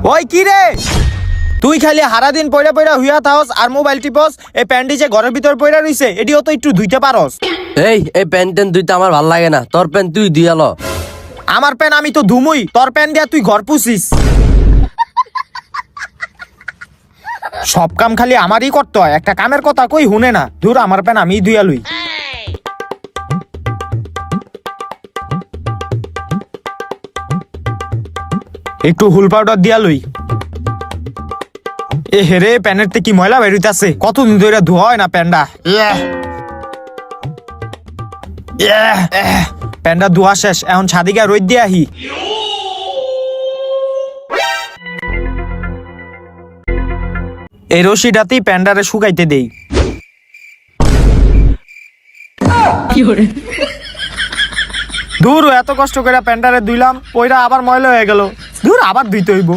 ওই কি রে, তুই খালি হারা দিন পয়রা পয়রা হুইয়া থাকস আর মোবাইল টিপস। এই প্যান্টটি যে ঘরের ভিতর পয়রা রইছে এটিও তো একটু ধুইতে পারস। এই প্যান্ট টেন ধুইতে আমার ভাল লাগে না, তোর প্যান্ট তুই দিয়ালো। আমার প্যান্ট আমি তো ধুমুই, তোর প্যান্ট দিয়া তুই ঘর পুছিস। সব কাম খালি আমারই করতে হয়, একটা কামের কথা কই হুনে না। ধুর, আমার প্যান্ট আমিই ধুইয়া লুই। একটু হুল পাউডার দিয়া লই। এ হেরে, প্যানের থেকে কি ময়লা বেরোইতাছে, কতদিন ধরে ধোয়া হয় না প্যান্ডা। প্যান্ডা ধোয়া শেষ, এখন ছাদিকা রোদ দিয়ে আহি। এই রশিটাতেই প্যান্ডারে শুকাইতে দেই। দূর, এত কষ্ট করে প্যান্ডারে ধুইলাম, ওইটা আবার ময়লা হয়ে গেল। দূর, আবার ধুইতে হইব।